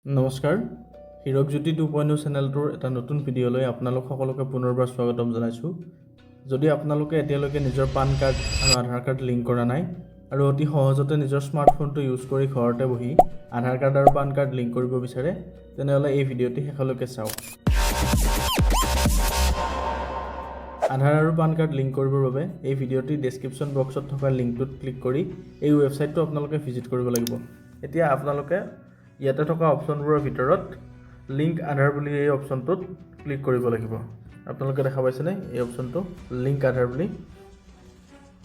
নমস্কাৰ হিৰক জ্যোতি 2.0 চেনেলটোৰ এটা নতুন ভিডিঅ'লৈ আপোনালোক সকলোকে পুনৰবাৰ স্বাগতম জনাইছোঁ। যদি আপোনালোকে এতিয়ালৈকে নিজৰ পান কাৰ্ড আৰু আধাৰ কাৰ্ড লিংক কৰা নাই আৰু অতি সহজতে নিজৰ স্মাৰ্টফোনটো ইউজ কৰি ঘৰতে বহি আধাৰ কাৰ্ড আৰু পান কাৰ্ড লিংক কৰিব বিচাৰে তেনেহ'লে এই ভিডিঅ'টি শেষলৈকে চাওক। আধাৰ আৰু পান কাৰ্ড লিংক কৰিবৰ বাবে এই ভিডিঅ'টি ডেছক্ৰিপশ্যন বক্সত থকা লিংকটোত ক্লিক কৰি এই ৱেবছাইটটো আপোনালোকে ভিজিট কৰিব লাগিব। এতিয়া আপোনালোকে ইয়াতে থকা অপশ্যনবোৰৰ ভিতৰত লিংক আধাৰ বুলি এই অপশ্যনটোত ক্লিক কৰিব লাগিব। আপোনালোকে দেখা পাইছেনে এই অপশ্যনটো লিংক আধাৰ বুলি।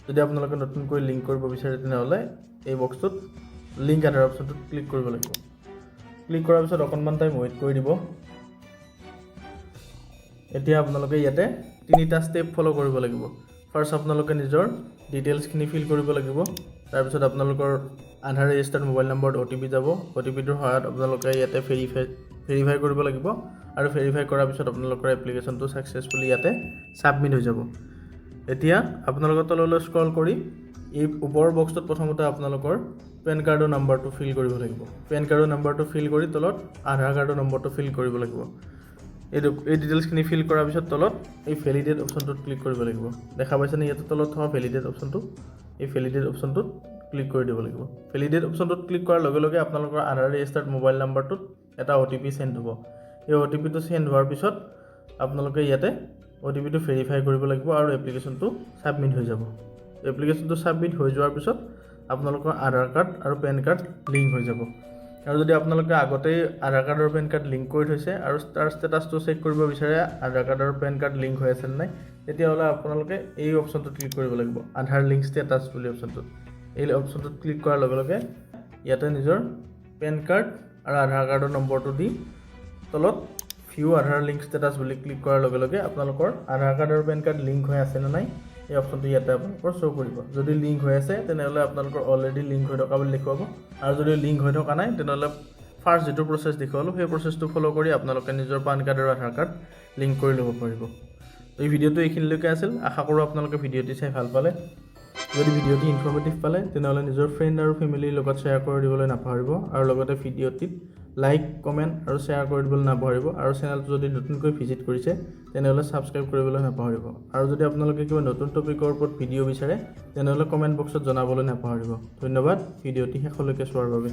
যদি আপোনালোকে নতুনকৈ লিংক কৰিব বিচাৰে তেনেহ'লে এই বক্সটোত লিংক আধাৰ অপশ্যনটোত ক্লিক কৰিব লাগিব। ক্লিক কৰাৰ পিছত অকণমান টাইম ৱেইট কৰি দিব। এতিয়া আপোনালোকে ইয়াতে তিনিটা ষ্টেপ ফ'ল' কৰিব লাগিব। ফাৰ্ষ্ট আপোনালোকে নিজৰ ডিটেইলছখিনি ফিল কৰিব লাগিব। তাৰপিছত আপোনালোকৰ আধাৰ ৰেজিষ্টাৰ্ড মোবাইল নম্বৰত OTP যাব। OTPটোৰ সহায়ত আপোনালোকে ইয়াতে ভেৰিফাই কৰিব লাগিব আৰু ভেৰিফাই কৰাৰ পিছত আপোনালোকৰ এপ্লিকেশ্যনটো ছাকচেছফুলি ইয়াতে ছাবমিট হৈ যাব। এতিয়া আপোনালোকৰ তললৈ স্ক্ৰল কৰি এই ওপৰৰ বক্সটোত প্ৰথমতে আপোনালোকৰ পেন কাৰ্ডৰ নম্বৰটো ফিল কৰিব লাগিব। পেন কাৰ্ডৰ নম্বৰটো ফিল কৰি তলত আধাৰ কাৰ্ডৰ নম্বৰটো ফিল কৰিব লাগিব। এই ডিটেইলছখিনি ফিল কৰাৰ পিছত তলত এই ভেলিডেট অপশ্যনটোত ক্লিক কৰিব লাগিব। দেখা পাইছেনে ইয়াতে তলত থকা ভেলিডেট অপশ্যনটো, এই ভেলিডেট অপশ্যনটোত ক্লিক কৰি দিব লাগিব। ভেলিডেট অপশ্যনটোত ক্লিক কৰাৰ লগে লগে আপোনালোকৰ আধাৰ ৰেজিষ্টাৰ্ড মোবাইল নম্বৰটোত এটা OTP চেণ্ড হ'ব। এই OTPটো চেণ্ড হোৱাৰ পিছত আপোনালোকে ইয়াতে OTPটো ভেৰিফাই কৰিব লাগিব আৰু এপ্লিকেশ্যনটো ছাবমিট হৈ যাব। এপ্লিকেশ্যনটো ছাবমিট হৈ যোৱাৰ পিছত আপোনালোকৰ আধাৰ কাৰ্ড আৰু পেন কাৰ্ড লিংক হৈ যাব। আৰু যদি আপোনালোকে আগতেই আধাৰ কাৰ্ড আৰু পেন কাৰ্ড লিংক কৰি থৈছে আৰু তাৰ ষ্টেটাছটো চেক কৰিব বিচাৰে আধাৰ কাৰ্ড আৰু পেন কাৰ্ড লিংক হৈ আছে নে নাই, তেতিয়াহ'লে আপোনালোকে এই অপশ্যনটোত ক্লিক কৰিব লাগিব, আধাৰ লিংক ষ্টেটাছ বুলি অপশ্যনটোত। এই অপশ্যনটোত ক্লিক কৰাৰ লগে লগে ইয়াতে নিজৰ পেন কাৰ্ড আৰু আধাৰ কাৰ্ডৰ নম্বৰটো দি তলত ভিউ আধাৰ লিংক ষ্টেটাছ বুলি ক্লিক কৰাৰ লগে লগে আপোনালোকৰ আধাৰ কাৰ্ড আৰু পেন কাৰ্ড লিংক হৈ আছে নে নাই এই অপশ্যনটো ইয়াতে আপোনালোকৰ শ্ব' কৰিব। যদি লিংক হৈ আছে তেনেহ'লে আপোনালোকৰ অলৰেডি লিংক হৈ থকা বুলি দেখুৱাব, আৰু যদি লিংক হৈ থকা নাই তেনেহ'লে ফাৰ্ষ্ট যিটো প্ৰচেছ দেখুৱালোঁ সেই প্ৰচেছটো ফ'ল' কৰি আপোনালোকে নিজৰ পান কাৰ্ড আৰু আধাৰ কাৰ্ড লিংক কৰি ল'ব পাৰিব। এই ভিডিঅ'টো এইখিনিলৈকে আছিল। আশা কৰোঁ আপোনালোকে ভিডিঅ'টি চাই ভাল পালে। যদি ভিডিঅ'টি ইনফৰ্মেটিভ পালে তেনেহ'লে নিজৰ ফ্ৰেণ্ড আৰু ফেমিলিৰ লগত শ্বেয়াৰ কৰি দিবলৈ নাপাহৰিব, আৰু লগতে ভিডিঅ'টিত লাইক, কমেণ্ট আৰু শ্বেয়াৰ কৰি দিবলৈ নাপাহৰিব। আৰু চেনেলটো যদি নতুনকৈ ভিজিট কৰিছে তেনেহ'লে ছাবস্ক্ৰাইব কৰিবলৈ নাপাহৰিব। আৰু যদি আপোনালোকে কিবা নতুন টপিকৰ ওপৰত ভিডিঅ' বিচাৰে তেনেহ'লে কমেণ্ট বক্সত জনাবলৈ নাপাহৰিব। ধন্যবাদ ভিডিঅ'টি শেষলৈকে চোৱাৰ বাবে।